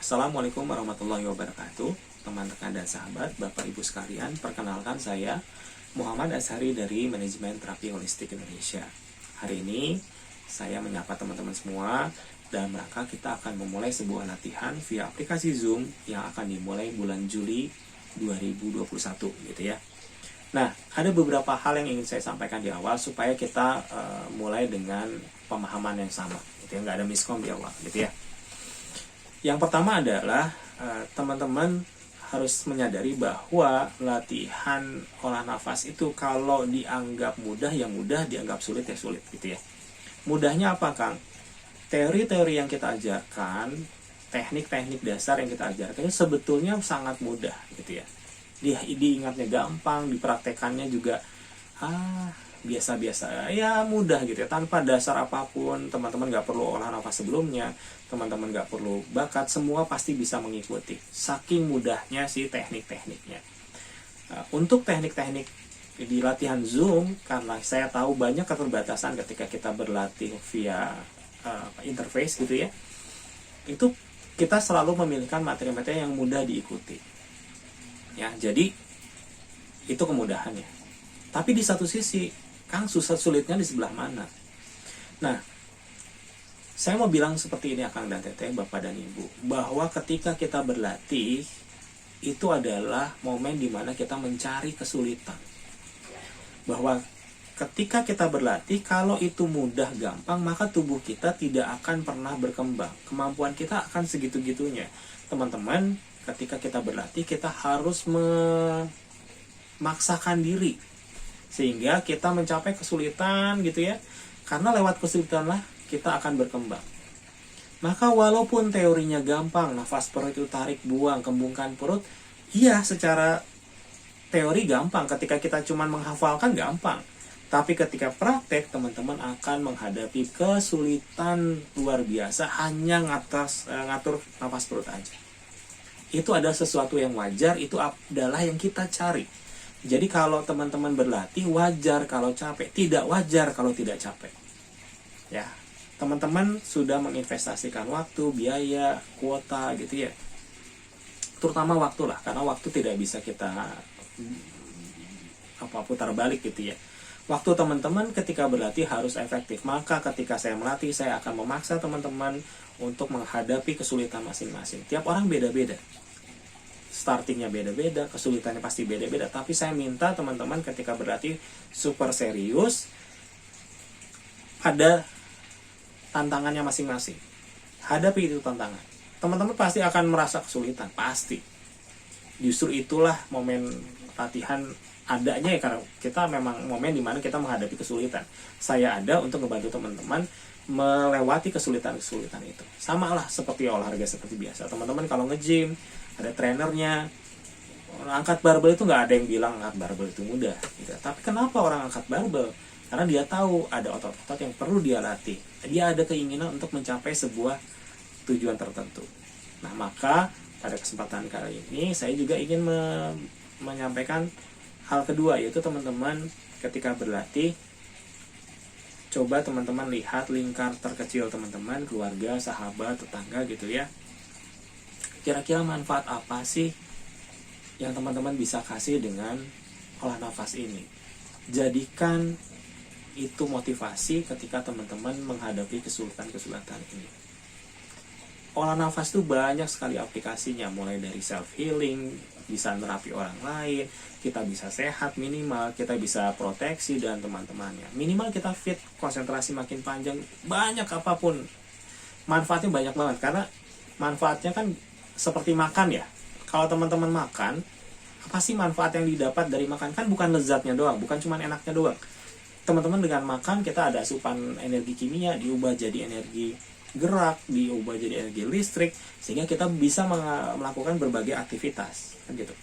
Assalamualaikum warahmatullahi wabarakatuh. Teman rekan dan sahabat, Bapak Ibu sekalian, perkenalkan saya Muhammad Ashari dari Manajemen Terapi Holistik Indonesia. Hari ini saya menyapa teman-teman semua dalam rangka kita akan memulai sebuah latihan via aplikasi Zoom yang akan dimulai bulan Juli 2021 gitu ya. Nah, ada beberapa hal yang ingin saya sampaikan di awal supaya kita mulai dengan pemahaman yang sama gitu ya, nggak ada miskom di awal gitu ya. Yang pertama adalah teman-teman harus menyadari bahwa latihan olah nafas itu kalau dianggap mudah ya mudah, dianggap sulit ya sulit gitu ya. Mudahnya apa, Kang? Teori-teori yang kita ajarkan, teknik-teknik dasar yang kita ajarkan itu sebetulnya sangat mudah gitu ya. Diingatnya gampang, dipraktekannya juga biasa-biasa ya, mudah gitu ya, tanpa dasar apapun. Teman-teman gak perlu olah nafas sebelumnya, teman-teman gak perlu bakat, semua pasti bisa mengikuti, saking mudahnya si teknik-tekniknya. Untuk teknik-teknik di latihan Zoom, karena saya tahu banyak keterbatasan ketika kita berlatih via interface gitu ya, itu kita selalu memilihkan materi-materi yang mudah diikuti ya, jadi itu kemudahannya. Tapi di satu sisi, Kang, susah sulitnya di sebelah mana? Nah, saya mau bilang seperti ini, Kang dan Teteh, Bapak dan Ibu, bahwa ketika kita berlatih, itu adalah momen dimana kita mencari kesulitan. Bahwa ketika kita berlatih, kalau itu mudah, gampang, maka tubuh kita tidak akan pernah berkembang. Kemampuan kita akan segitu-gitunya. Teman-teman, ketika kita berlatih, kita harus memaksakan diri sehingga kita mencapai kesulitan gitu ya, karena lewat kesulitanlah kita akan berkembang. Maka walaupun teorinya gampang, nafas perut itu tarik buang, kembungkan perut, iya secara teori gampang, ketika kita cuma menghafalkan gampang. Tapi ketika praktek, teman-teman akan menghadapi kesulitan luar biasa hanya ngatur nafas perut aja. Itu adalah sesuatu yang wajar, itu adalah yang kita cari. Jadi kalau teman-teman berlatih, wajar kalau capek, tidak wajar kalau tidak capek. Ya, teman-teman sudah menginvestasikan waktu, biaya, kuota gitu ya. Terutama waktu lah, karena waktu tidak bisa kita putar balik gitu ya. Waktu teman-teman ketika berlatih harus efektif. Maka ketika saya melatih, saya akan memaksa teman-teman untuk menghadapi kesulitan masing-masing. Tiap orang beda-beda. Startingnya beda-beda, kesulitannya pasti beda-beda, tapi saya minta teman-teman ketika berlatih super serius, ada tantangannya masing-masing. Hadapi itu tantangan. Teman-teman pasti akan merasa kesulitan, pasti. Justru itulah momen latihan adanya ya, karena kita memang momen dimana kita menghadapi kesulitan. Saya ada untuk membantu teman-teman melewati kesulitan-kesulitan itu. Sama lah seperti olahraga seperti biasa. Teman-teman kalau nge-gym, ada trainernya. Angkat barbel itu nggak ada yang bilang angkat barbel itu mudah gitu. Tapi kenapa orang angkat barbel? Karena dia tahu ada otot-otot yang perlu dia latih. Dia ada keinginan untuk mencapai sebuah tujuan tertentu. Nah, maka pada kesempatan kali ini saya juga ingin menyampaikan hal kedua, yaitu teman-teman ketika berlatih, coba teman-teman lihat lingkar terkecil teman-teman, keluarga, sahabat, tetangga gitu ya. Kira-kira manfaat apa sih yang teman-teman bisa kasih dengan olah nafas ini? Jadikan itu motivasi ketika teman-teman menghadapi kesulitan-kesulitan ini. Olah nafas itu banyak sekali aplikasinya, mulai dari self healing, bisa merapi orang lain, kita bisa sehat minimal, kita bisa proteksi dan teman-temannya. Minimal kita fit, konsentrasi makin panjang, banyak apapun. Manfaatnya banyak banget, karena manfaatnya kan seperti makan ya. Kalau teman-teman makan, apa sih manfaat yang didapat dari makan? Kan bukan lezatnya doang, bukan cuma enaknya doang. Teman-teman dengan makan kita ada asupan energi kimia, diubah jadi energi gerak, diubah jadi energi listrik, sehingga kita bisa melakukan berbagai aktivitas kan gitu.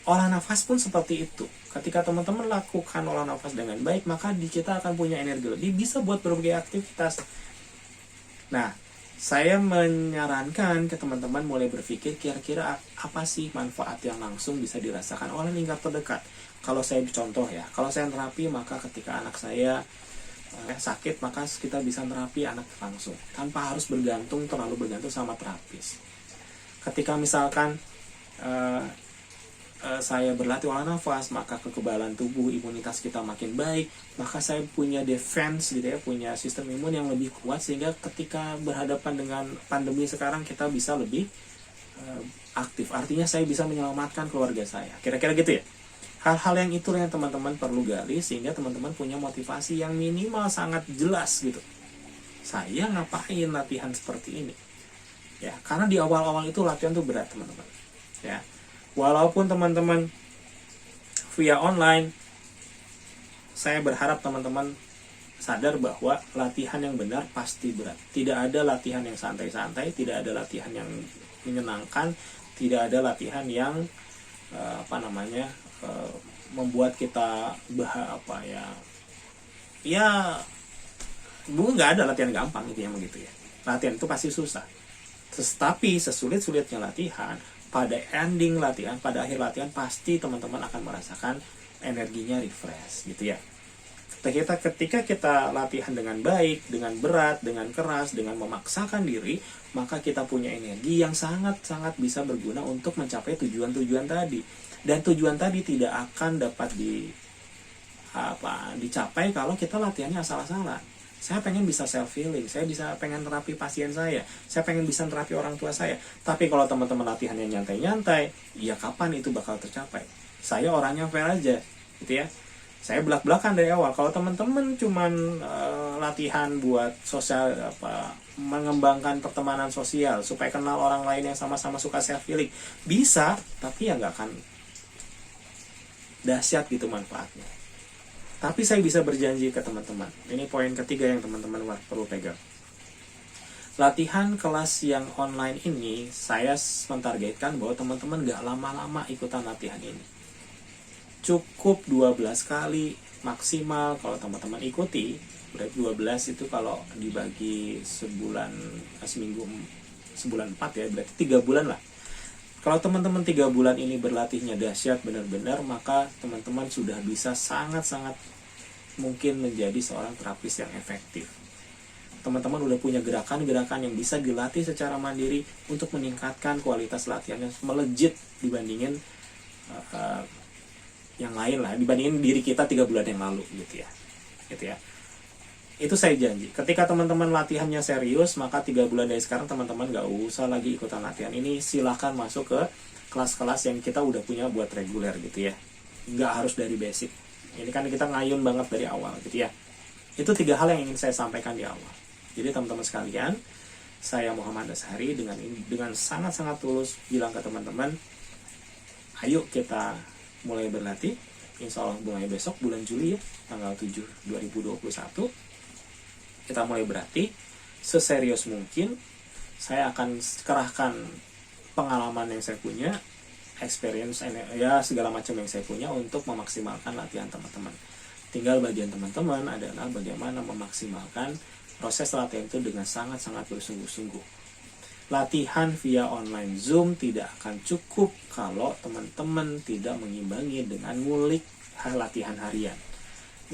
Olah nafas pun seperti itu. Ketika teman-teman lakukan olah nafas dengan baik, maka kita akan punya energi lebih, bisa buat berbagai aktivitas. Nah, saya menyarankan ke teman-teman mulai berpikir kira-kira apa sih manfaat yang langsung bisa dirasakan oleh lingkar terdekat. Kalau saya contoh ya, kalau saya terapi, maka ketika anak saya sakit, maka kita bisa terapi anak langsung tanpa harus terlalu bergantung sama terapis. Ketika misalkan saya berlatih olah nafas, maka kekebalan tubuh, imunitas kita makin baik, maka saya punya defense gitu ya, punya sistem imun yang lebih kuat, sehingga ketika berhadapan dengan pandemi sekarang kita bisa lebih aktif. Artinya saya bisa menyelamatkan keluarga saya. Kira-kira gitu ya. Hal-hal yang itulah yang teman-teman perlu gali, sehingga teman-teman punya motivasi yang minimal sangat jelas gitu. Saya ngapain latihan seperti ini? Ya, karena di awal-awal itu latihan tuh berat, teman-teman. Ya. Walaupun teman-teman via online, saya berharap teman-teman sadar bahwa latihan yang benar pasti berat. Tidak ada latihan yang santai-santai, tidak ada latihan yang menyenangkan, tidak ada latihan yang membuat kita nggak ada latihan gampang gitu ya, begitu ya. Latihan itu pasti susah. Tetapi sesulit-sulitnya latihan, pada ending latihan, pada akhir latihan pasti teman-teman akan merasakan energinya refresh gitu ya. Ketika kita latihan dengan baik, dengan berat, dengan keras, dengan memaksakan diri, maka kita punya energi yang sangat-sangat bisa berguna untuk mencapai tujuan-tujuan tadi. Dan tujuan tadi tidak akan dapat dicapai kalau kita latihannya asal-asalan. Saya pengen bisa self healing, saya pengen terapi pasien saya pengen bisa terapi orang tua saya. Tapi kalau teman-teman latihannya nyantai-nyantai, ya kapan itu bakal tercapai? Saya orangnya fair aja, gitu ya. Saya belak-belakan dari awal. Kalau teman-teman cuman latihan buat mengembangkan pertemanan sosial, supaya kenal orang lain yang sama-sama suka self healing, bisa, tapi ya nggak akan dahsyat gitu manfaatnya. Tapi saya bisa berjanji ke teman-teman, ini poin ketiga yang teman-teman perlu pegang. Latihan kelas yang online ini, saya mentargetkan bahwa teman-teman gak lama-lama ikutan latihan ini. Cukup 12 kali maksimal kalau teman-teman ikuti. Berarti 12 itu kalau dibagi sebulan 4 ya, berarti 3 bulan lah. Kalau teman-teman 3 bulan ini berlatihnya dahsyat benar-benar, maka teman-teman sudah bisa sangat-sangat mungkin menjadi seorang terapis yang efektif. Teman-teman udah punya gerakan-gerakan yang bisa dilatih secara mandiri untuk meningkatkan kualitas latihannya melejit dibandingin yang lain lah, dibandingin diri kita 3 bulan yang lalu gitu ya. Itu saya janji. Ketika teman-teman latihannya serius, maka 3 bulan dari sekarang teman-teman gak usah lagi ikutan latihan ini. Silahkan masuk ke kelas-kelas yang kita udah punya buat reguler gitu ya. Gak harus dari basic. Ini kan kita ngayun banget dari awal gitu ya. Itu 3 hal yang ingin saya sampaikan di awal. Jadi teman-teman sekalian, saya Muhammad Ashari dengan sangat-sangat tulus bilang ke teman-teman, ayo kita mulai berlatih. Insya Allah mulai besok bulan Juli ya, tanggal 7 2021 kita mulai berlatih seserius mungkin. Saya akan kerahkan pengalaman yang saya punya, experience ya segala macam yang saya punya untuk memaksimalkan latihan teman-teman. Tinggal bagian teman-teman adalah bagaimana memaksimalkan proses latihan itu dengan sangat-sangat bersungguh-sungguh. Latihan via online Zoom tidak akan cukup kalau teman-teman tidak mengimbangi dengan ngulik latihan harian.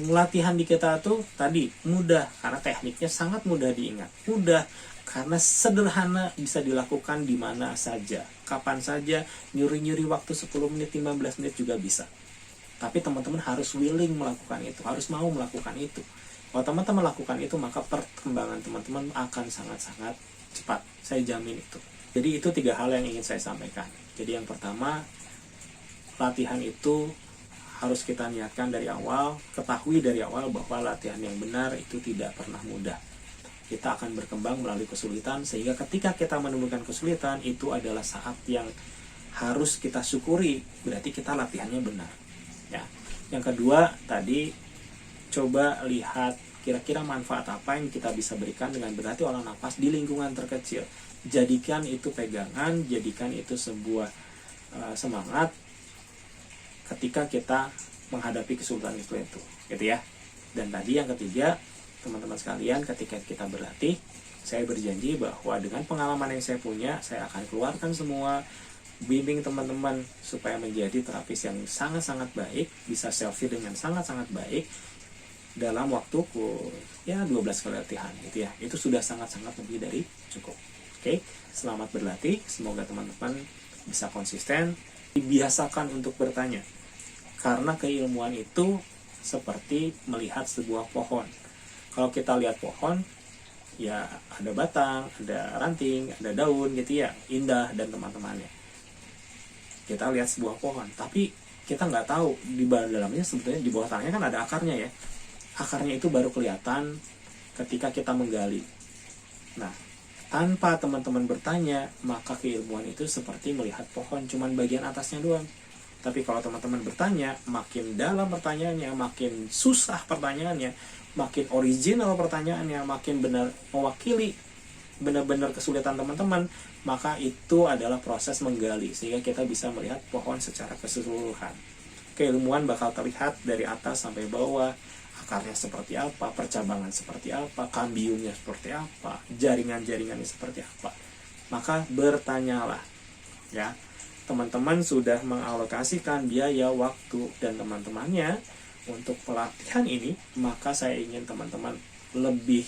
Latihan di kita tuh tadi mudah karena tekniknya sangat mudah diingat. Mudah karena sederhana, bisa dilakukan di mana saja, kapan saja, nyuri-nyuri waktu 10 menit, 15 menit juga bisa. Tapi teman-teman harus willing melakukan itu, harus mau melakukan itu. Kalau teman-teman lakukan itu, maka perkembangan teman-teman akan sangat-sangat cepat. Saya jamin itu. Jadi itu 3 hal yang ingin saya sampaikan. Jadi yang pertama, latihan itu harus kita niatkan dari awal, ketahui dari awal bahwa latihan yang benar itu tidak pernah mudah. Kita akan berkembang melalui kesulitan, sehingga ketika kita menemukan kesulitan, itu adalah saat yang harus kita syukuri, berarti kita latihannya benar. Ya. Yang kedua, tadi coba lihat kira-kira manfaat apa yang kita bisa berikan dengan berlatih olah nafas di lingkungan terkecil. Jadikan itu pegangan, jadikan itu sebuah semangat ketika kita menghadapi kesulitan itu gitu ya. Dan tadi yang ketiga, teman-teman sekalian, ketika kita berlatih, saya berjanji bahwa dengan pengalaman yang saya punya, saya akan keluarkan semua, bimbing teman-teman supaya menjadi terapis yang sangat-sangat baik, bisa selfie dengan sangat-sangat baik dalam waktu 12 kali latihan gitu ya. Itu sudah sangat-sangat lebih dari cukup. Oke, selamat berlatih. Semoga teman-teman bisa konsisten. Dibiasakan untuk bertanya. Karena keilmuan itu seperti melihat sebuah pohon. Kalau kita lihat pohon, ya ada batang, ada ranting, ada daun gitu ya, indah dan teman-temannya. Kita lihat sebuah pohon, tapi kita nggak tahu di dalamnya sebetulnya di bawah tanahnya kan ada akarnya ya. Akarnya itu baru kelihatan ketika kita menggali. Nah, tanpa teman-teman bertanya, maka keilmuan itu seperti melihat pohon cuman bagian atasnya doang. Tapi kalau teman-teman bertanya, makin dalam pertanyaannya, makin susah pertanyaannya, makin original pertanyaannya, makin benar mewakili benar-benar kesulitan teman-teman, maka itu adalah proses menggali sehingga kita bisa melihat pohon secara keseluruhan. Keilmuan bakal terlihat dari atas sampai bawah, akarnya seperti apa, percabangan seperti apa, kambiumnya seperti apa, jaringan-jaringannya seperti apa. Maka bertanyalah, ya. Teman-teman sudah mengalokasikan biaya, waktu, dan teman-temannya untuk pelatihan ini, maka saya ingin teman-teman lebih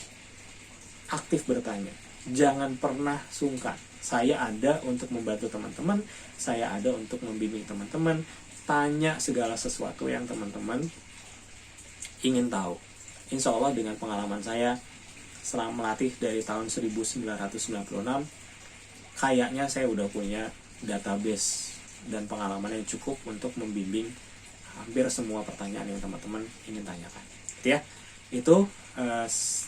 aktif bertanya. Jangan pernah sungkan. Saya ada untuk membantu teman-teman, saya ada untuk membimbing teman-teman. Tanya segala sesuatu yang teman-teman ingin tahu. Insya Allah dengan pengalaman saya selama melatih dari tahun 1996, kayaknya saya udah punya database dan pengalaman yang cukup untuk membimbing hampir semua pertanyaan yang teman-teman ingin tanyakan. Ya, itu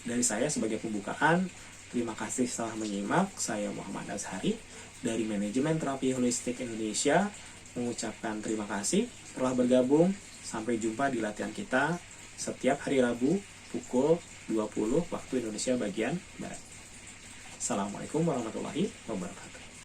dari saya sebagai pembukaan. Terima kasih telah menyimak. Saya Muhammad Azhari dari Manajemen Terapi Holistik Indonesia mengucapkan terima kasih telah bergabung. Sampai jumpa di latihan kita setiap hari Rabu pukul 20 waktu Indonesia bagian Barat. Assalamualaikum warahmatullahi wabarakatuh.